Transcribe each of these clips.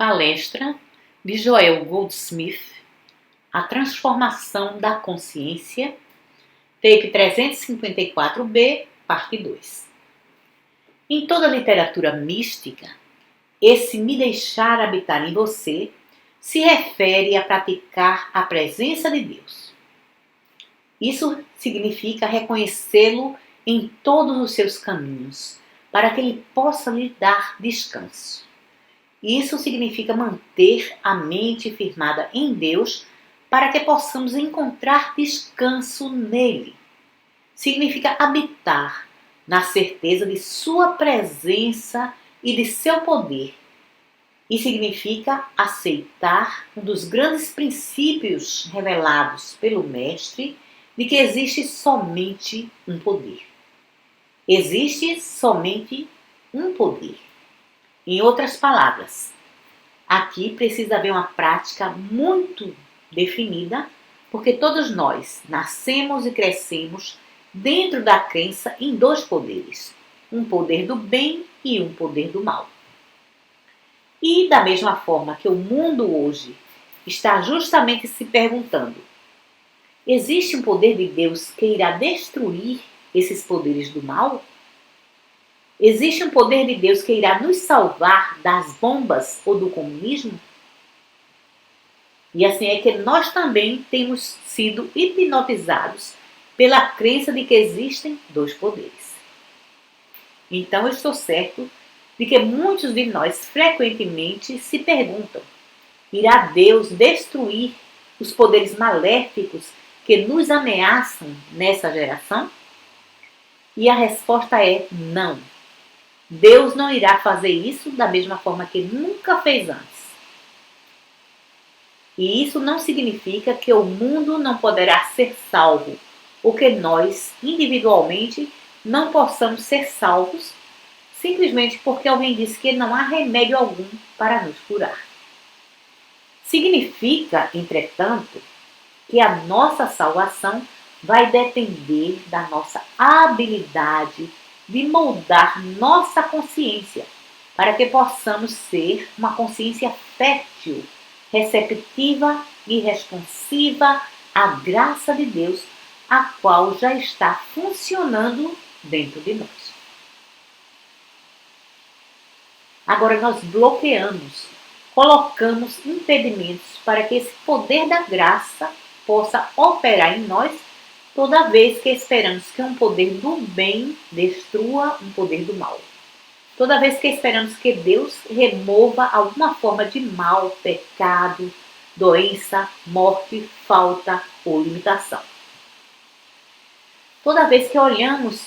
Palestra de Joel Goldsmith, A Transformação da Consciência, tape 354B, parte 2. Em toda a literatura mística, esse me deixar habitar em você se refere a praticar a presença de Deus. Isso significa reconhecê-lo em todos os seus caminhos, para que ele possa lhe dar descanso. Isso significa manter a mente firmada em Deus para que possamos encontrar descanso nele. Significa habitar na certeza de sua presença e de seu poder. E significa aceitar um dos grandes princípios revelados pelo Mestre de que existe somente um poder. Existe somente um poder. Em outras palavras, aqui precisa haver uma prática muito definida, porque todos nós nascemos e crescemos dentro da crença em dois poderes, um poder do bem e um poder do mal. E da mesma forma que o mundo hoje está justamente se perguntando, existe um poder de Deus que irá destruir esses poderes do mal? Existe um poder de Deus que irá nos salvar das bombas ou do comunismo? E assim é que nós também temos sido hipnotizados pela crença de que existem dois poderes. Então eu estou certo de que muitos de nós frequentemente se perguntam, irá Deus destruir os poderes maléficos que nos ameaçam nessa geração? E a resposta é não. Deus não irá fazer isso da mesma forma que nunca fez antes. E isso não significa que o mundo não poderá ser salvo, ou que nós, individualmente, não possamos ser salvos, simplesmente porque alguém disse que não há remédio algum para nos curar. Significa, entretanto, que a nossa salvação vai depender da nossa habilidade de moldar nossa consciência, para que possamos ser uma consciência fértil, receptiva e responsiva à graça de Deus, a qual já está funcionando dentro de nós. Agora nós bloqueamos, colocamos impedimentos para que esse poder da graça possa operar em nós toda vez que esperamos que um poder do bem destrua um poder do mal. Toda vez que esperamos que Deus remova alguma forma de mal, pecado, doença, morte, falta ou limitação. Toda vez que olhamos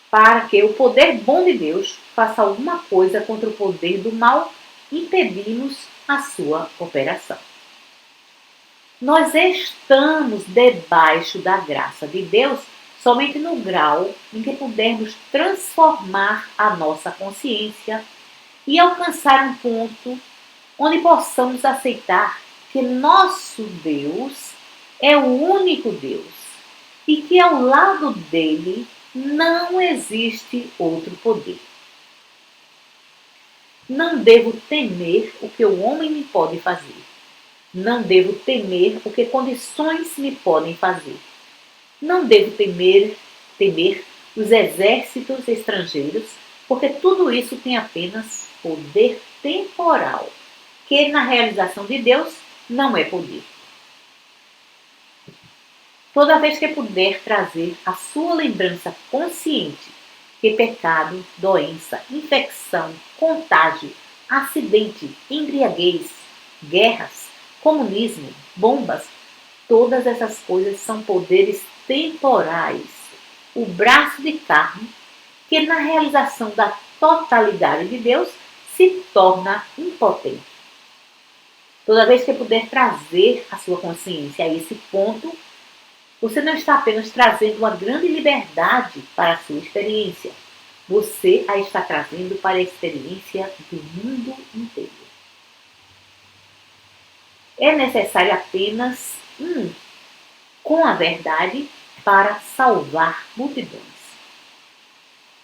para que o poder bom de Deus faça alguma coisa contra o poder do mal, impedimos a sua operação. Nós estamos debaixo da graça de Deus somente no grau em que pudermos transformar a nossa consciência e alcançar um ponto onde possamos aceitar que nosso Deus é o único Deus e que ao lado dele não existe outro poder. Não devo temer o que o homem me pode fazer. Não devo temer o que condições me podem fazer. Não devo temer os exércitos estrangeiros, porque tudo isso tem apenas poder temporal, que na realização de Deus não é poder. Toda vez que puder trazer a sua lembrança consciente que pecado, doença, infecção, contágio, acidente, embriaguez, guerras, comunismo, bombas, todas essas coisas são poderes temporais. O braço de carne, que na realização da totalidade de Deus se torna impotente. Toda vez que puder trazer a sua consciência a esse ponto, você não está apenas trazendo uma grande liberdade para a sua experiência. Você a está trazendo para a experiência do mundo inteiro. É necessário apenas com a verdade para salvar multidões.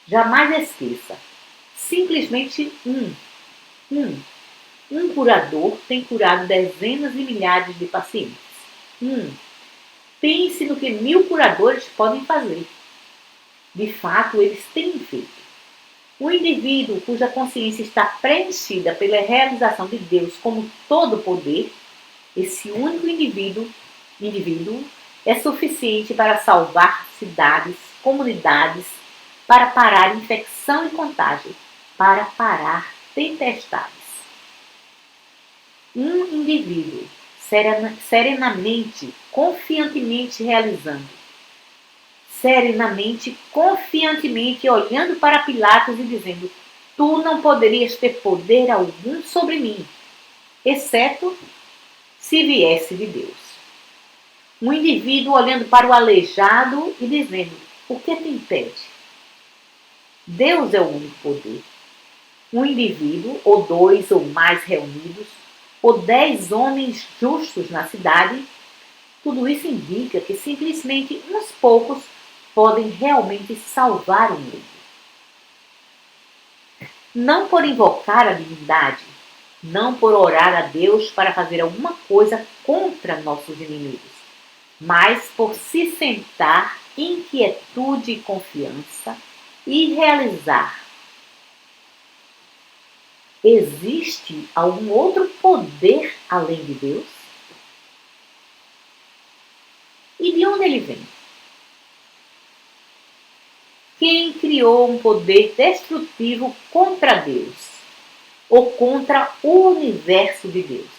Jamais esqueça. Simplesmente um. Um curador tem curado dezenas de milhares de pacientes. Pense no que 1000 curadores podem fazer. De fato, eles têm feito. O indivíduo cuja consciência está preenchida pela realização de Deus como todo poder, esse único indivíduo é suficiente para salvar cidades, comunidades, para parar infecção e contágio, para parar tempestades. Um indivíduo serenamente, confiantemente realizando, serenamente, confiantemente olhando para Pilatos e dizendo: tu não poderias ter poder algum sobre mim, exceto se viesse de Deus. Um indivíduo olhando para o aleijado e dizendo: o que te impede? Deus é o único poder. Um indivíduo, ou 2 ou mais reunidos, ou 10 homens justos na cidade, tudo isso indica que simplesmente uns poucos podem realmente salvar o mundo. Não por invocar a divindade, não por orar a Deus para fazer alguma coisa contra nossos inimigos, mas por se sentar em quietude e confiança e realizar. Existe algum outro poder além de Deus? E de onde ele vem? Quem criou um poder destrutivo contra Deus? Ou contra o universo de Deus?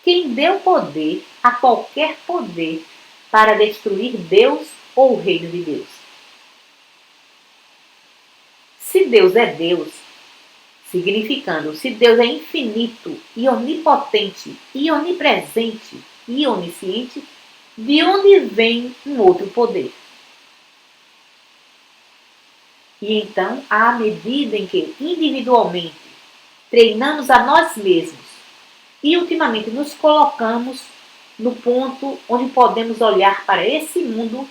Quem deu poder a qualquer poder para destruir Deus ou o reino de Deus? Se Deus é Deus, significando se Deus é infinito e onipotente e onipresente e onisciente, de onde vem um outro poder? E então, à medida em que individualmente treinamos a nós mesmos e ultimamente nos colocamos no ponto onde podemos olhar para esse mundo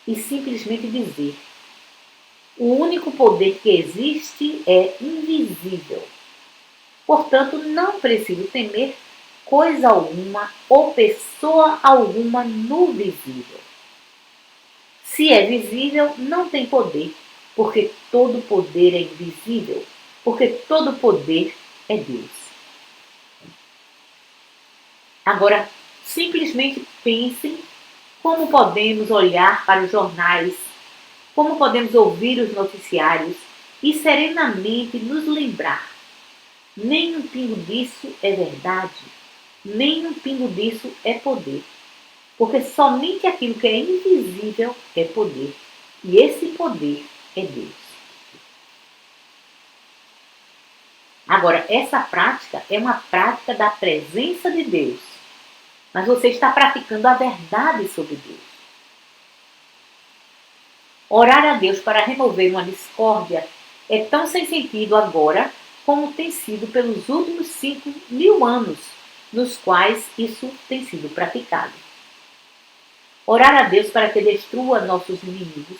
e simplesmente dizer: o único poder que existe é invisível. Portanto, não preciso temer coisa alguma ou pessoa alguma no visível. Se é visível, não tem poder, porque todo poder é invisível, porque todo poder é Deus. Agora, simplesmente pensem como podemos olhar para os jornais, como podemos ouvir os noticiários e serenamente nos lembrar: nem um pingo disso é verdade, nem um pingo disso é poder. Porque somente aquilo que é invisível é poder. E esse poder é Deus. Agora, essa prática é uma prática da presença de Deus. Mas você está praticando a verdade sobre Deus. Orar a Deus para remover uma discórdia é tão sem sentido agora como tem sido pelos últimos 5.000 anos, nos quais isso tem sido praticado. Orar a Deus para que destrua nossos inimigos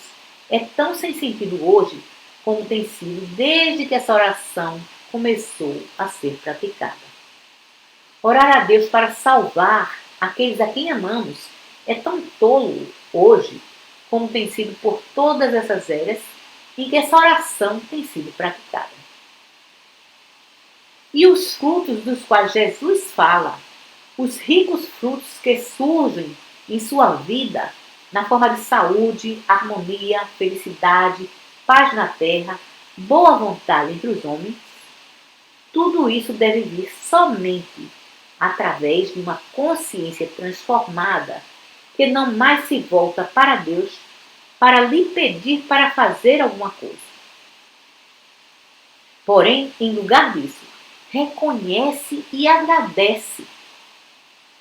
é tão sem sentido hoje como tem sido desde que essa oração começou a ser praticada. Orar a Deus para salvar aqueles a quem amamos é tão tolo hoje como tem sido por todas essas eras em que essa oração tem sido praticada. E os frutos dos quais Jesus fala, os ricos frutos que surgem em sua vida, na forma de saúde, harmonia, felicidade, paz na terra, boa vontade entre os homens, tudo isso deve vir somente através de uma consciência transformada que não mais se volta para Deus para lhe pedir para fazer alguma coisa. Porém, em lugar disso, reconhece e agradece.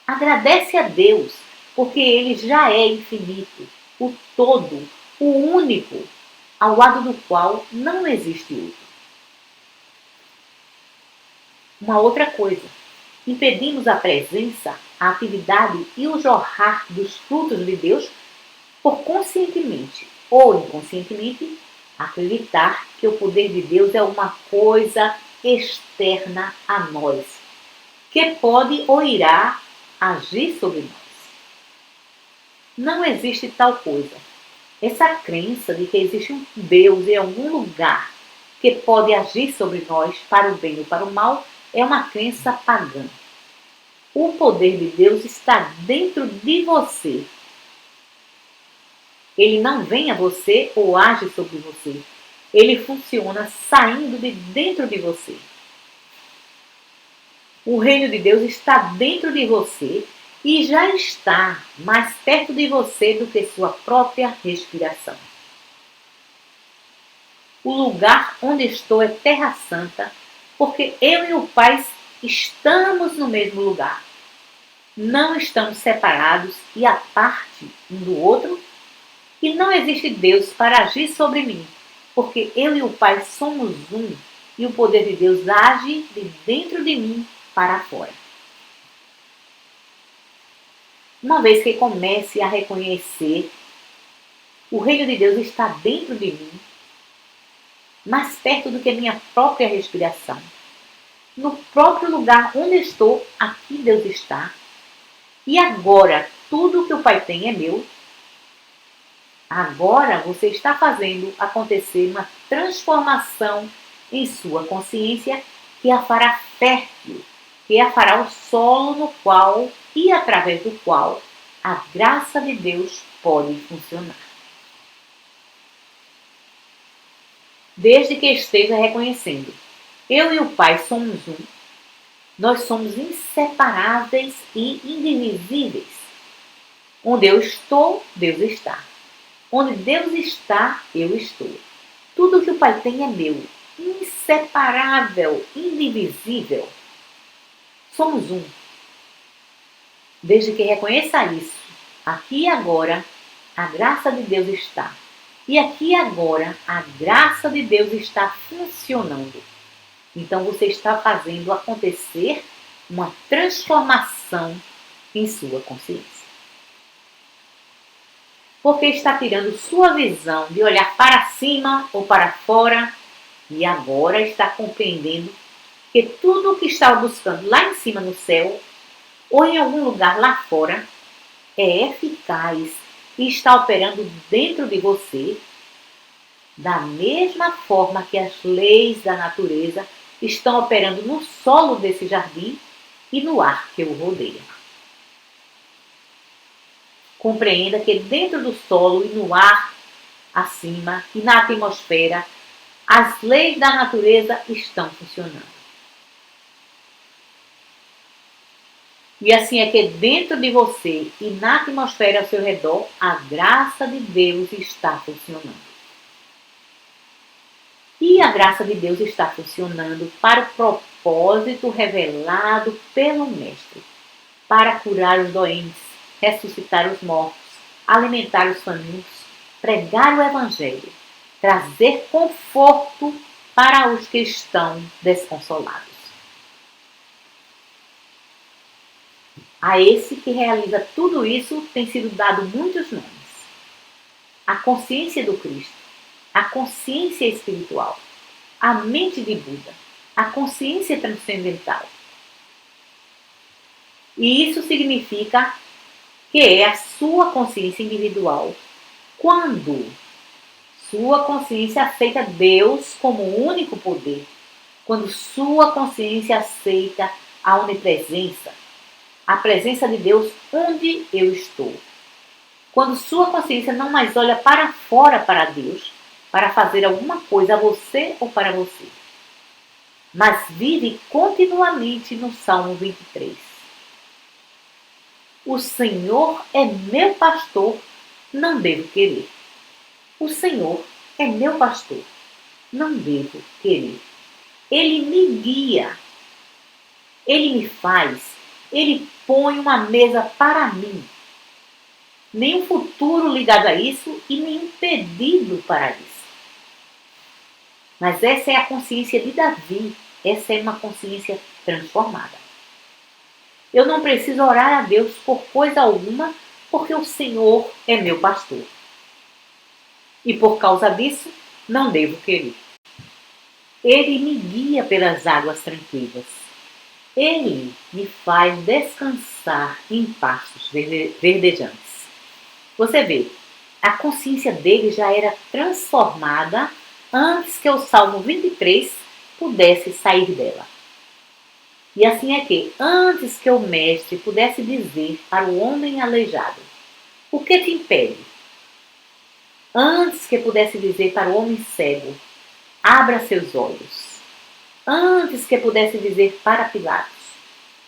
Agradece a Deus, porque Ele já é infinito, o todo, o único, ao lado do qual não existe outro. Uma outra coisa, impedimos a presença, a atividade e o jorrar dos frutos de Deus por conscientemente ou inconscientemente Acreditar que o poder de Deus é uma coisa externa a nós, que pode ou irá agir sobre nós. Não existe tal coisa. Essa crença de que existe um Deus em algum lugar que pode agir sobre nós para o bem ou para o mal é uma crença pagã. O poder de Deus está dentro de você. Ele não vem a você ou age sobre você. Ele funciona saindo de dentro de você. O reino de Deus está dentro de você e já está mais perto de você do que sua própria respiração. O lugar onde estou é Terra Santa, porque eu e o Pai estamos no mesmo lugar. Não estamos separados e à parte um do outro, e não existe Deus para agir sobre mim, porque eu e o Pai somos um, e o poder de Deus age de dentro de mim para fora. Uma vez que comece a reconhecer o reino de Deus está dentro de mim, mais perto do que minha própria respiração. No próprio lugar onde estou, aqui Deus está. E agora, tudo que o Pai tem é meu. Agora você está fazendo acontecer uma transformação em sua consciência que a fará fértil, que a fará o solo no qual e através do qual a graça de Deus pode funcionar. Desde que esteja reconhecendo, eu e o Pai somos um, nós somos inseparáveis e indivisíveis. Onde eu estou, Deus está. Onde Deus está, eu estou. Tudo que o Pai tem é meu, inseparável, indivisível. Somos um. Desde que reconheça isso, aqui e agora, a graça de Deus está. E aqui e agora, a graça de Deus está funcionando. Então você está fazendo acontecer uma transformação em sua consciência. Porque está tirando sua visão de olhar para cima ou para fora e agora está compreendendo que tudo o que estava buscando lá em cima no céu ou em algum lugar lá fora é eficaz e está operando dentro de você da mesma forma que as leis da natureza estão operando no solo desse jardim e no ar que o rodeia. Compreenda que dentro do solo e no ar, acima e na atmosfera, as leis da natureza estão funcionando. E assim é que dentro de você e na atmosfera ao seu redor, a graça de Deus está funcionando. E a graça de Deus está funcionando para o propósito revelado pelo Mestre, para curar os doentes, ressuscitar os mortos, alimentar os famintos, pregar o Evangelho, trazer conforto para os que estão desconsolados. A esse que realiza tudo isso tem sido dado muitos nomes. A consciência do Cristo, a consciência espiritual, a mente de Buda, a consciência transcendental. E isso significa que é a sua consciência individual quando sua consciência aceita Deus como o único poder, quando sua consciência aceita a onipresença, a presença de Deus onde eu estou. Quando sua consciência não mais olha para fora para Deus, para fazer alguma coisa a você ou para você, mas vive continuamente no Salmo 23. O Senhor é meu pastor, não devo querer. O Senhor é meu pastor, não devo querer. Ele me guia, Ele me faz, Ele põe uma mesa para mim. Nenhum futuro ligado a isso e nenhum pedido para isso. Mas essa é a consciência de Davi, essa é uma consciência transformada. Eu não preciso orar a Deus por coisa alguma, porque o Senhor é meu pastor. E por causa disso, não devo querer. Ele me guia pelas águas tranquilas. Ele me faz descansar em pastos verdejantes. Você vê, a consciência dele já era transformada antes que o Salmo 23 pudesse sair dela. E assim é que, antes que o mestre pudesse dizer para o homem aleijado: o que te impede? Antes que pudesse dizer para o homem cego: abra seus olhos. Antes que pudesse dizer para Pilatos: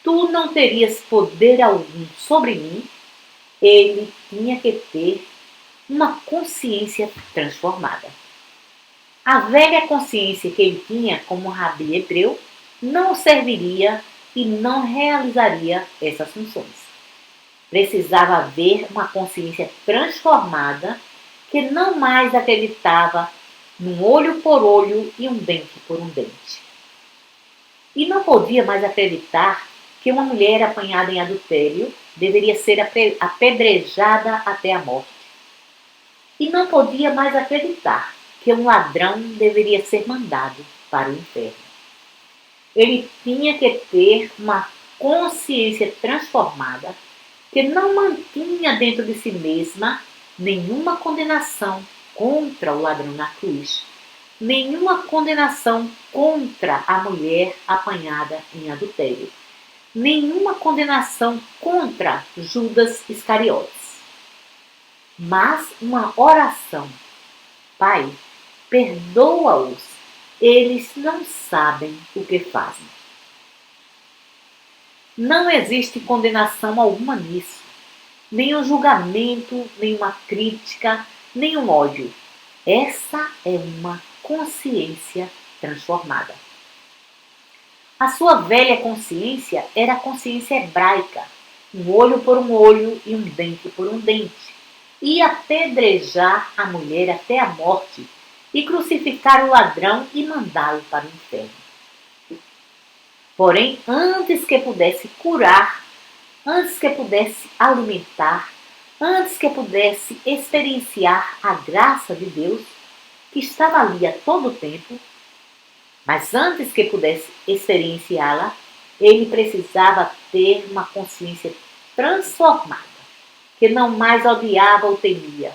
tu não terias poder algum sobre mim, ele tinha que ter uma consciência transformada. A velha consciência que ele tinha como rabi hebreu não serviria e não realizaria essas funções. Precisava haver uma consciência transformada que não mais acreditava num olho por olho e um dente por um dente. E não podia mais acreditar que uma mulher apanhada em adultério deveria ser apedrejada até a morte. E não podia mais acreditar que um ladrão deveria ser mandado para o inferno. Ele tinha que ter uma consciência transformada que não mantinha dentro de si mesma nenhuma condenação contra o ladrão na cruz, nenhuma condenação contra a mulher apanhada em adultério, nenhuma condenação contra Judas Iscariotes, mas uma oração: Pai, perdoa-os, eles não sabem o que fazem. Não existe condenação alguma nisso, nenhum julgamento, nenhuma crítica, nenhum ódio. Essa é uma consciência transformada. A sua velha consciência era a consciência hebraica, um olho por um olho e um dente por um dente, e apedrejar a mulher até a morte, e crucificar o ladrão e mandá-lo para o inferno. Porém, antes que pudesse curar, antes que pudesse alimentar, antes que pudesse experienciar a graça de Deus, que estava ali a todo tempo, mas antes que pudesse experienciá-la, ele precisava ter uma consciência transformada, que não mais odiava ou temia,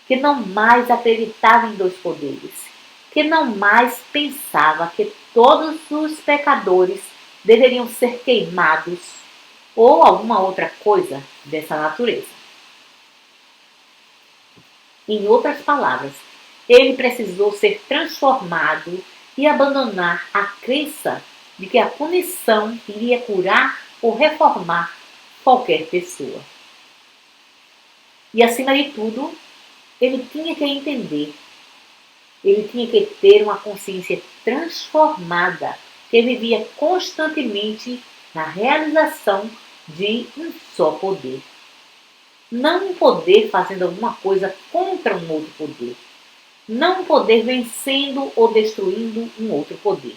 que não mais acreditava em dois poderes, que não mais pensava que todos os pecadores deveriam ser queimados ou alguma outra coisa dessa natureza. Em outras palavras, ele precisou ser transformado e abandonar a crença de que a punição iria curar ou reformar qualquer pessoa. E acima de tudo, ele tinha que entender, ele tinha que ter uma consciência transformada, que vivia constantemente na realização de um só poder. Não um poder fazendo alguma coisa contra um outro poder. Não um poder vencendo ou destruindo um outro poder.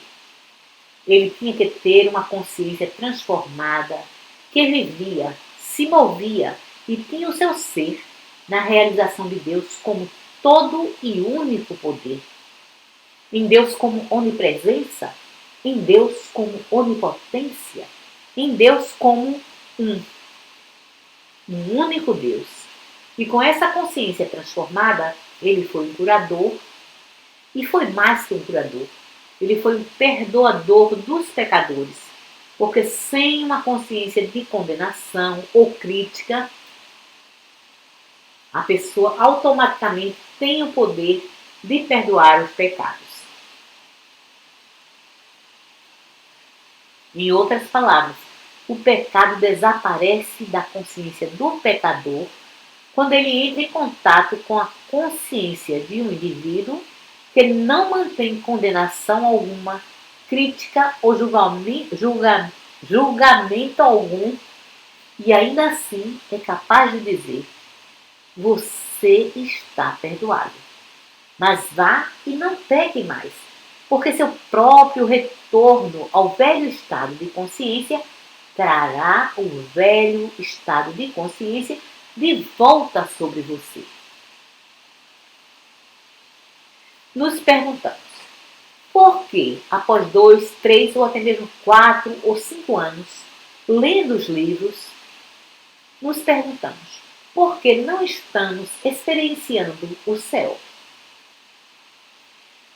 Ele tinha que ter uma consciência transformada, que vivia, se movia e tinha o seu ser na realização de Deus como todo e único poder. Em Deus como onipresença, em Deus como onipotência, em Deus como um único Deus. E com essa consciência transformada, ele foi um curador e foi mais que um curador. Ele foi um perdoador dos pecadores, porque sem uma consciência de condenação ou crítica, a pessoa automaticamente tem o poder de perdoar os pecados. Em outras palavras, o pecado desaparece da consciência do pecador quando ele entra em contato com a consciência de um indivíduo que não mantém condenação alguma, crítica ou julgamento algum, e ainda assim é capaz de dizer: você está perdoado, mas vá e não peque mais, porque seu próprio retorno ao velho estado de consciência trará o velho estado de consciência de volta sobre você. Nos perguntamos, por que, após 2, 3 ou até mesmo 4 ou 5 anos, lendo os livros, nos perguntamos, por que não estamos experienciando o céu?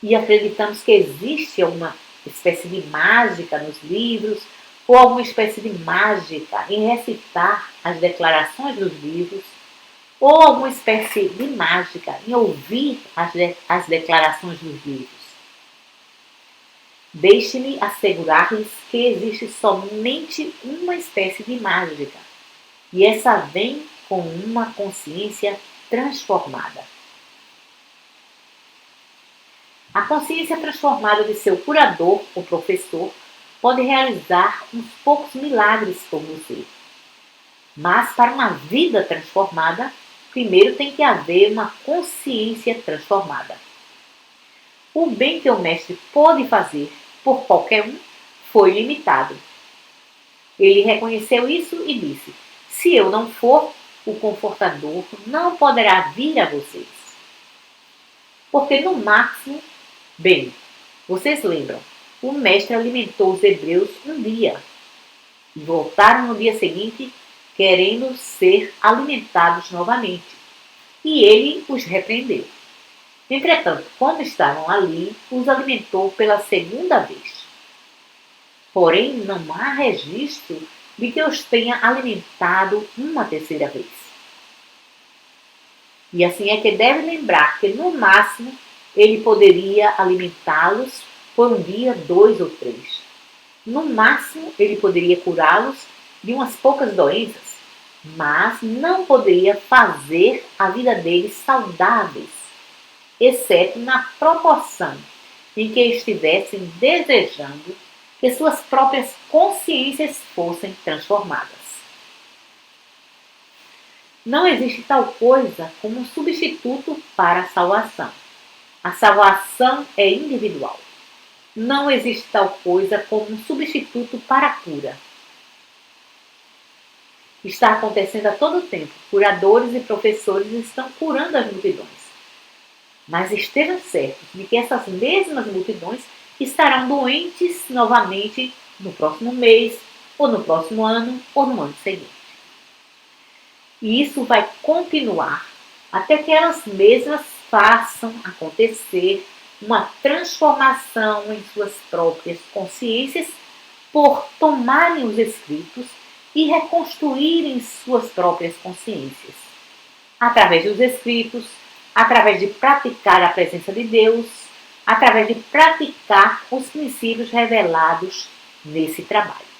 E acreditamos que existe alguma espécie de mágica nos livros, ou alguma espécie de mágica em recitar as declarações dos livros, ou alguma espécie de mágica em ouvir as declarações dos livros. Deixe-me assegurar-lhes que existe somente uma espécie de mágica, e essa vem com uma consciência transformada. A consciência transformada de seu curador ou professor pode realizar uns poucos milagres por você. Mas para uma vida transformada, primeiro tem que haver uma consciência transformada. O bem que o mestre pôde fazer por qualquer um foi limitado. Ele reconheceu isso e disse, se eu não for, o confortador não poderá vir a vocês. Porque no máximo, bem, vocês lembram, o mestre alimentou os hebreus um dia e voltaram no dia seguinte querendo ser alimentados novamente. E ele os repreendeu. Entretanto, quando estavam ali, os alimentou pela segunda vez. Porém, não há registro de que os tenha alimentado uma terceira vez. E assim é que deve lembrar que, no máximo, ele poderia alimentá-los por um dia, 2 ou 3. No máximo, ele poderia curá-los de umas poucas doenças, mas não poderia fazer a vida deles saudáveis, exceto na proporção em que estivessem desejando que suas próprias consciências fossem transformadas. Não existe tal coisa como um substituto para a salvação. A salvação é individual. Não existe tal coisa como um substituto para a cura. Está acontecendo a todo tempo. Curadores e professores estão curando as multidões. Mas estejam certos de que essas mesmas multidões estarão doentes novamente no próximo mês, ou no próximo ano, ou no ano seguinte. E isso vai continuar até que elas mesmas façam acontecer uma transformação em suas próprias consciências por tomarem os escritos e reconstruírem suas próprias consciências. Através dos escritos, através de praticar a presença de Deus, através de praticar os princípios revelados nesse trabalho.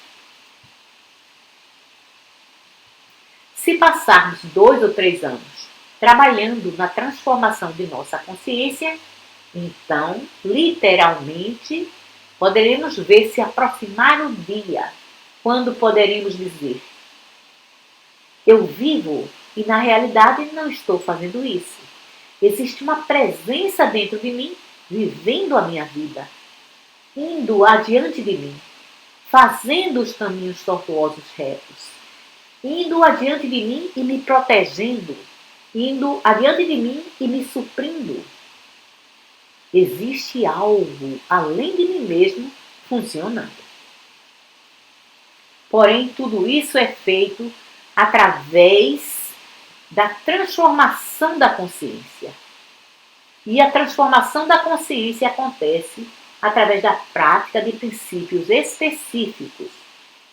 Se passarmos 2 ou 3 anos trabalhando na transformação de nossa consciência, então, literalmente, poderemos ver se aproximar o dia quando poderemos dizer: eu vivo e na realidade não estou fazendo isso. Existe uma presença dentro de mim, vivendo a minha vida, indo adiante de mim, fazendo os caminhos tortuosos retos, indo adiante de mim e me protegendo, indo adiante de mim e me suprindo. Existe algo além de mim mesmo funcionando. Porém, tudo isso é feito através da transformação da consciência. E a transformação da consciência acontece através da prática de princípios específicos.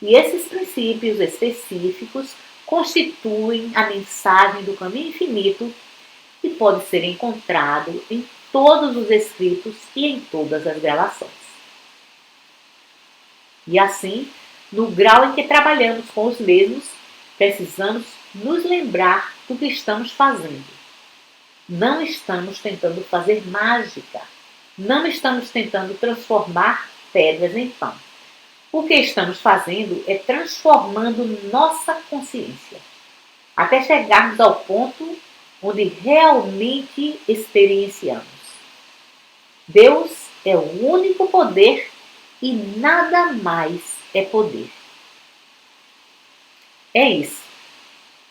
E esses princípios específicos constituem a mensagem do caminho infinito e pode ser encontrado em todos os escritos e em todas as gravações. E assim, no grau em que trabalhamos com os mesmos, precisamos nos lembrar do que estamos fazendo. Não estamos tentando fazer mágica. Não estamos tentando transformar pedras em pão. O que estamos fazendo é transformando nossa consciência, até chegarmos ao ponto onde realmente experienciamos. Deus é o único poder e nada mais é poder. É isso.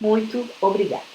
Muito obrigada.